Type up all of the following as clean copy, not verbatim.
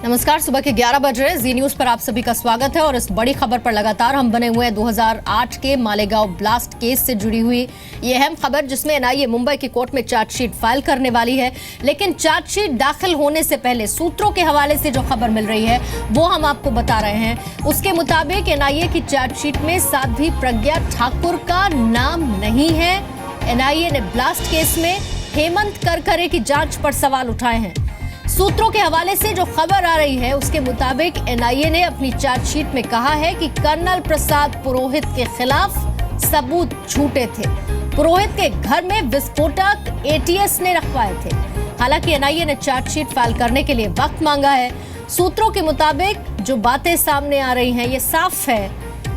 नमस्कार, सुबह के 11 बज रहे जी न्यूज पर आप सभी का स्वागत है। और इस बड़ी खबर पर लगातार हम बने हुए हैं 2008 के मालेगांव ब्लास्ट केस से जुड़ी हुई ये अहम खबर, जिसमें एनआईए मुंबई की कोर्ट में चार्जशीट फाइल करने वाली है। लेकिन चार्जशीट दाखिल होने से पहले सूत्रों के हवाले से जो खबर मिल रही है वो हम आपको बता रहे हैं। उसके मुताबिक एनआईए की चार्जशीट में साध्वी प्रज्ञा ठाकुर का नाम नहीं है। एनआईए ने ब्लास्ट केस में हेमंत करकरे की जांच पर सवाल उठाए हैं। सूत्रों के हवाले से जो खबर आ रही है उसके मुताबिक एनआईए ने अपनी चार्जशीट में कहा है कि कर्नल प्रसाद पुरोहित के खिलाफ सबूत झूठे थे। पुरोहित के घर में विस्फोटक एटीएस ने रखवाए थे। हालांकि एनआईए ने चार्जशीट फाइल करने के लिए वक्त मांगा है। सूत्रों के मुताबिक जो बातें सामने आ रही हैं ये साफ है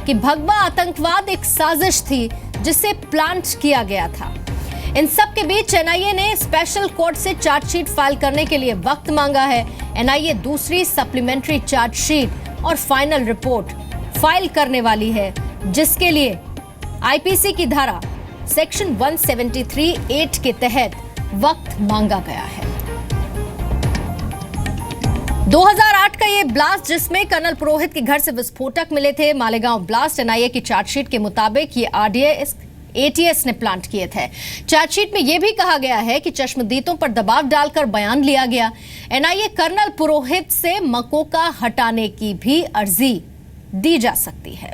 कि भगवा आतंकवाद एक साजिश थी जिसे प्लांट किया गया था। इन सब के बीच एनआईए ने स्पेशल कोर्ट से चार्जशीट फाइल करने के लिए वक्त मांगा है। एनआईए दूसरी सप्लीमेंट्री चार्जशीट और फाइनल रिपोर्ट फाइल करने वाली है, जिसके लिए आईपीसी की धारा सेक्शन 173(8) के तहत वक्त मांगा गया है। 2008 का ये ब्लास्ट, जिसमें कर्नल पुरोहित के घर से विस्फोटक मिले थे, मालेगांव ब्लास्ट, एनआईए की चार्जशीट के मुताबिक ये आरडीएक्स एटीएस ने प्लांट किए थे। चार्जशीट में यह भी कहा गया है कि चश्मदीदों पर दबाव डालकर बयान लिया गया। एनआईए कर्नल पुरोहित से मकोका हटाने की भी अर्जी दी जा सकती है।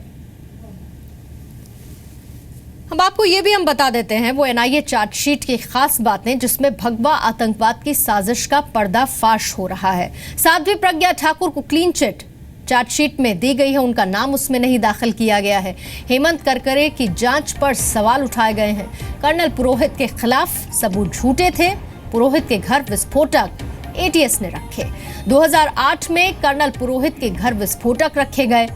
अब आपको यह भी हम बता देते हैं वो एनआईए चार्जशीट की खास बातें, जिसमें भगवा आतंकवाद की साजिश का पर्दाफाश हो रहा है। साध्वी प्रज्ञा ठाकुर को क्लीन चिट चार्जशीट में दी गई है, उनका नाम उसमें नहीं दाखिल किया गया है। हेमंत करकरे की जांच पर सवाल उठाए गए हैं। कर्नल पुरोहित के खिलाफ सबूत झूठे थे। पुरोहित के घर विस्फोटक एटीएस ने रखे। 2008 में कर्नल पुरोहित के घर विस्फोटक रखे गए।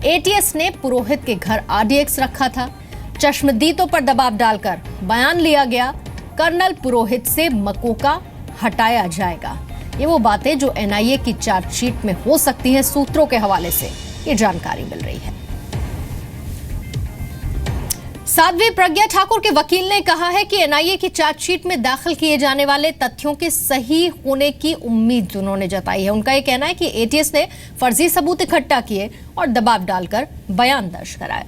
एटीएस ने पुरोहित के घर आरडीएक्स रखा था। चश्मदीदों पर दबाव डालकर बयान लिया गया। कर्नल पुरोहित से मकोका हटाया जाएगा। ये वो बातें जो एनआईए की चार्जशीट में हो सकती हैं। सूत्रों के हवाले से ये जानकारी मिल रही है। साध्वी प्रज्ञा ठाकुर के वकील ने कहा है कि एनआईए की चार्जशीट में दाखिल किए जाने वाले तथ्यों के सही होने की उम्मीद उन्होंने जताई है। उनका यह कहना है कि एटीएस ने फर्जी सबूत इकट्ठा किए और दबाव डालकर बयान दर्ज कराए।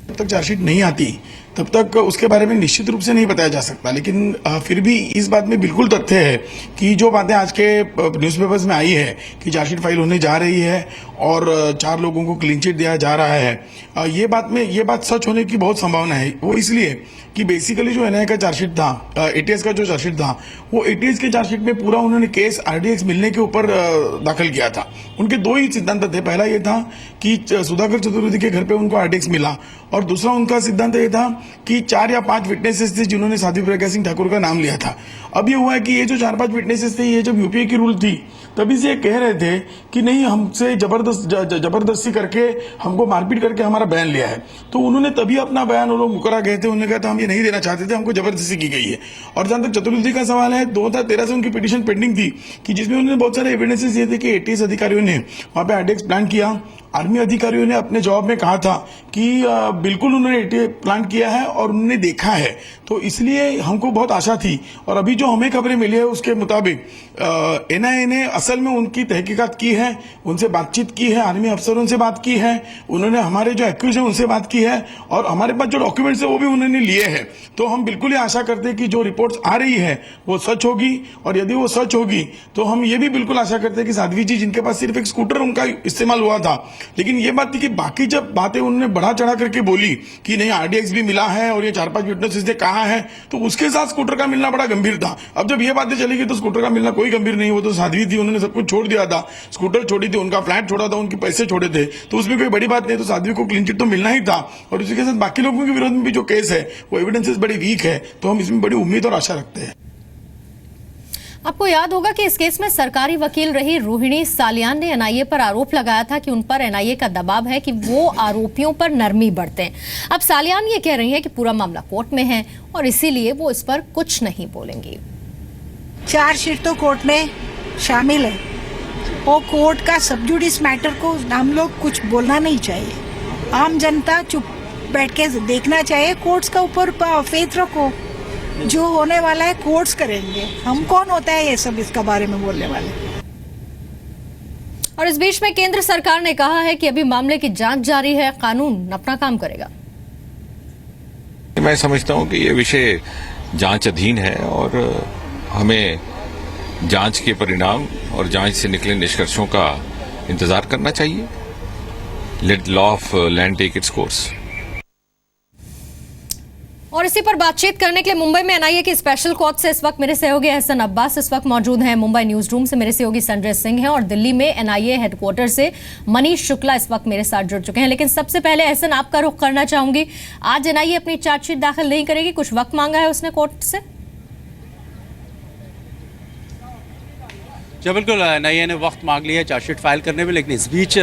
जब तक चार्जशीट नहीं आती तब तक उसके बारे में निश्चित रूप से नहीं बताया जा सकता, लेकिन फिर भी इस बात में बिल्कुल तथ्य है कि जो बातें आज के न्यूज़पेपर्स में आई है कि चार्जशीट फाइल होने जा रही है और 4 लोगों को क्लीन चिट दिया जा रहा है, ये बात सच होने की बहुत संभावना है। वो इसलिए कि बेसिकली जो एनआईए का चार्जशीट था, एटीएस का जो चार्जशीट था, वो एटीएस के चार्जशीट में पूरा उन्होंने केस आरडीएक्स मिलने के ऊपर दाखिल किया था। उनके 2 ही सिद्धांत थे। पहला ये था कि सुधाकर चतुर्वेदी के घर पे उनको आरडीएक्स मिला, और दूसरा उनका सिद्धांत ये था कि 4 या 5 विटनेसेस थे जिन्होंने साध्वी प्रज्ञा सिंह ठाकुर का नाम लिया था। अब ये हुआ है कि ये जो 4-5 विटनेसेस थे, ये जब यूपीए की रूल थी तभी से कह रहे थे कि नहीं, हमसे जबरदस्ती करके हमको मारपीट करके हमारा बयान लिया है। तो उन्होंने तभी अपना बयान, वो लोग मुकर्रा गए थे, उन्होंने कहा था हम ये नहीं देना चाहते थे, हमको जबरदस्ती की गई है। और जहां तक चतुर्वेदी का सवाल है, 2013 से उनकी पिटीशन पेंडिंग थी कि जिसमें उन्होंने बहुत सारे एविडेंसेस दिए थे कि एटीएस अधिकारियों ने वहां पे आरडीएक्स प्लान किया। आर्मी अधिकारियों ने अपने जवाब में कहा था कि बिल्कुल उन्होंने एटीएस प्लान किया है और उन्होंने देखा है। तो इसलिए हमको बहुत आशा थी। और अभी जो हमें खबरें मिली है उसके मुताबिक एनआईए ने असल में उनकी तहकीकात की है, उनसे बातचीत की है, आर्मी अफसरों से बात की है, उन्होंने हमारे जो एक्यूज है उनसे बात की है, और हमारे पास जो डॉक्यूमेंट्स है वो भी उन्होंने लिए हैं। तो हम बिल्कुल ही आशा करते हैं कि जो रिपोर्ट्स आ रही है वो सच होगी, और यदि वो सच होगी तो हम ये भी बिल्कुल आशा करते हैं कि साध्वी जी, जिनके पास सिर्फ एक स्कूटर उनका इस्तेमाल हुआ था, लेकिन ये बात थी कि बाकी जब बातें उन्होंने बढ़ा चढ़ा करके बोली कि नहीं आरडीएक्स भी मिला है और ये 4-5 विटनेसेस ने कहा है, तो उसके साथ स्कूटर का मिलना बड़ा गंभीर था। अब जब ये बातें चली गई तो स्कूटर का मिलना कोई गंभीर नहीं, वो तो साध्वी थी, उन्होंने सब कुछ छोड़ दिया था, स्कूटर छोड़ी थी, उनका फ्लैट छोड़ा था, उनके पैसे छोड़े थे, तो उसमें कोई बड़ी बात नहीं। तो साध्वी को क्लीन चिट तो मिलना ही था। और उसी के साथ बाकी लोगों के विरोध में भी जो केस है वो एविडेंसेस बड़ी वीक है, तो हम इसमें बड़ी उम्मीद और आशा रखते हैं। आपको याद होगा कि इस केस में सरकारी वकील रही रोहिणी सालियान ने एनआईए पर आरोप लगाया था कि उन पर एनआईए का दबाव है कि वो आरोपियों पर नरमी बरतें। अब सालियान ये कह रही हैं कि पूरा मामला कोर्ट में है और इसीलिए वो इस पर कुछ नहीं बोलेंगी। चार्जशीट तो कोर्ट में शामिल है, वो कोर्ट का सब जुडिस मैटर को हम लोग कुछ बोलना नहीं चाहिए। आम जनता चुप बैठ के देखना चाहिए। कोर्ट्स का ऊपर फेथ रखो, जो होने वाला है कोर्ट्स करेंगे। हम कौन होता है ये सब इसका बारे में बोलने वाले। और इस बीच में केंद्र सरकार ने कहा है कि अभी मामले की जांच जारी है, कानून अपना काम करेगा। मैं समझता हूं कि ये विषय जांच अधीन है और हमें जांच के परिणाम और जांच से निकले निष्कर्षों का इंतजार करना चाहिए। Let law of land take its course. और इसी पर बातचीत करने के लिए मुंबई में एनआईए की स्पेशल कोर्ट से इस वक्त मेरे सहयोगी एहसन अब्बास इस वक्त मौजूद हैं। मुंबई न्यूज रूम से मेरे सहयोगी संजय सिंह हैं और दिल्ली में एनआईए हेडक्वार्टर से मनीष शुक्ला इस वक्त मेरे साथ जुड़ चुके हैं। लेकिन सबसे पहले एहसन, आपका रुख करना चाहूंगी, आज एनआईए अपनी चार्जशीट दाखिल नहीं करेगी, कुछ वक्त मांगा है उसने कोर्ट से? जी बिल्कुल, एनआईए ने वक्त मांग लिया है चार्जशीट फाइल करने में, लेकिन इस बीच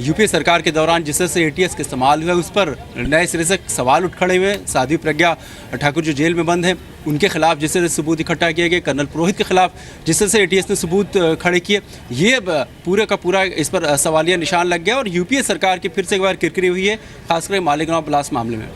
यूपीए सरकार के दौरान जिस तरह से एटीएस का इस्तेमाल हुआ उस पर नए सिरे से सवाल उठ खड़े हुए। साध्वी प्रज्ञा ठाकुर जो जेल में बंद हैं उनके खिलाफ जिस तरह से सबूत इकट्ठा किए गए, कर्नल पुरोहित के खिलाफ जिस तरह से एटीएस ने सबूत खड़े किए, ये पूरे का पूरा इस पर सवालिया निशान लग गया और यूपीए सरकार की फिर से एक बार किरकिरी हुई है, खासकर मालेगांव ब्लास्ट मामले में।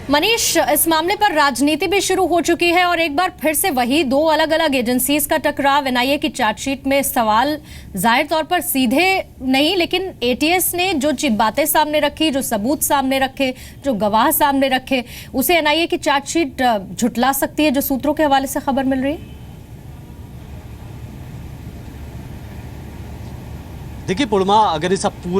मनीष, इस मामले पर राजनीति भी शुरू हो चुकी है और एक बार फिर से वही दो अलग अलग एजेंसीज का टकराव। एनआईए की चार्जशीट में सवाल जाहिर तौर पर सीधे नहीं, लेकिन एटीएस ने जो बातें सामने रखी, जो सबूत सामने रखे, जो गवाह सामने रखे, उसे एनआईए की चार्जशीट झुटला सकती है, जो सूत्रों के हवाले से खबर मिल रही है। देखिए पूर्णिमा, अगर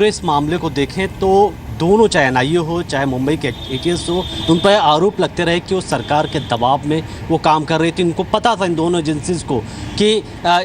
इस मामले को देखें तो दोनों, चाहे एनआईए हो चाहे मुंबई के एटीएस हो, उन पर आरोप लगते रहे कि वो सरकार के दबाव में वो काम कर रही थी। उनको पता था इन दोनों एजेंसीज को कि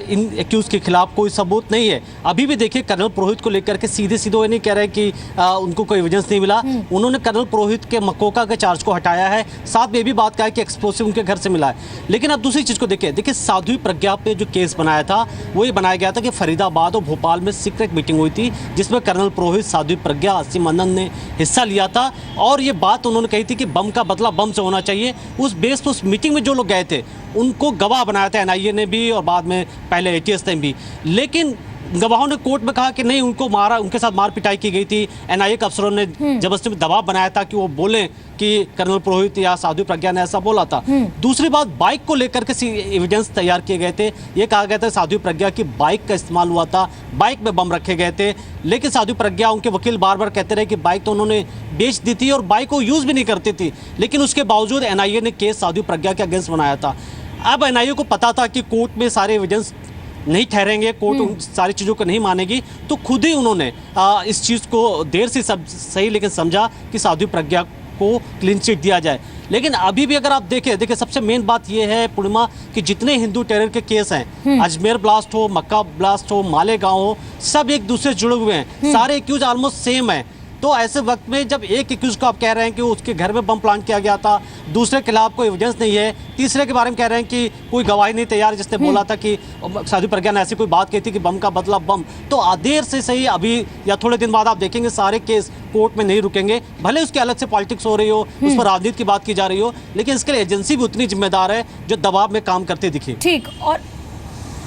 इन एक्यूज के खिलाफ कोई सबूत नहीं है। अभी भी देखिए कर्नल पुरोहित को लेकर के सीधे ये नहीं कह रहे कि उनको कोई एविडेंस नहीं मिला। उन्होंने कर्नल पुरोहित के मकोका के चार्ज को हटाया है, साथ में ये भी बात कहा है कि एक्सप्लोसिव उनके घर से मिला है। लेकिन अब दूसरी चीज़ को देखिए साध्वी प्रज्ञा पे जो केस बनाया था वो ये बनाया गया था कि फरीदाबाद और भोपाल में सीक्रेट मीटिंग हुई थी जिसमें कर्नल पुरोहित, साध्वी प्रज्ञा, आसिम अनंत ने हिस्सा लिया था और ये बात उन्होंने कही थी कि बम का बदला बम से होना चाहिए। उस बेस पर उस मीटिंग में जो लोग गए थे उनको गवाह बनाया था एनआईए ने भी और बाद में पहले एटीएस ने भी। लेकिन गवाहों ने कोर्ट में कहा कि नहीं, उनको मारा, उनके साथ मार पिटाई की गई थी। एनआईए के अफसरों ने जबरदस्ती में दबाव बनाया था कि वो बोलें कि कर्नल पुरोहित या साध्वी प्रज्ञा ने ऐसा बोला था। दूसरी बात, बाइक को लेकर के एविडेंस तैयार किए गए थे। ये कहा गया था साध्वी प्रज्ञा की बाइक का इस्तेमाल हुआ था, बाइक में बम रखे गए थे। लेकिन साध्वी प्रज्ञा, उनके वकील बार बार कहते रहे कि बाइक तो उन्होंने बेच दी थी और बाइक को यूज़ भी नहीं करती थी। लेकिन उसके बावजूद एनआईए ने केस साध्वी प्रज्ञा के अगेंस्ट बनाया था। अब एनआईए को पता था कि कोर्ट में सारे एविडेंस नहीं ठहरेंगे, कोर्ट उन सारी चीज़ों को नहीं मानेगी, तो खुद ही उन्होंने इस चीज़ को देर से सही लेकिन समझा कि साध्वी प्रज्ञा को क्लीन चिट दिया जाए। लेकिन अभी भी अगर आप देखिए सबसे मेन बात यह है पूर्णिमा कि जितने हिंदू टेरर के केस हैं, अजमेर ब्लास्ट हो, मक्का ब्लास्ट हो, मालेगांव हो, सब एक दूसरे से जुड़े हुए हैं। सारे एक्यूज ऑलमोस्ट सेम है। तो ऐसे वक्त में जब एक एक्यूज को आप कह रहे हैं कि उसके घर में बम प्लांट किया गया था, दूसरे के खिलाफ कोई एविडेंस नहीं है, तीसरे के बारे में कह रहे हैं कि कोई गवाही नहीं तैयार जिसने बोला था कि साध्वी प्रज्ञा ने ऐसी कोई बात कही थी कि बम का बदला बम, तो देर से सही अभी या थोड़े दिन बाद आप देखेंगे सारे केस कोर्ट में नहीं रुकेंगे। भले उसके अलग से पॉलिटिक्स हो रही हो, उस पर राजनीति की बात की जा रही हो, लेकिन इसके लिए एजेंसी भी उतनी जिम्मेदार है जो दबाव में काम करते दिखे। ठीक,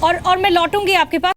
और मैं लौटूंगी आपके पास।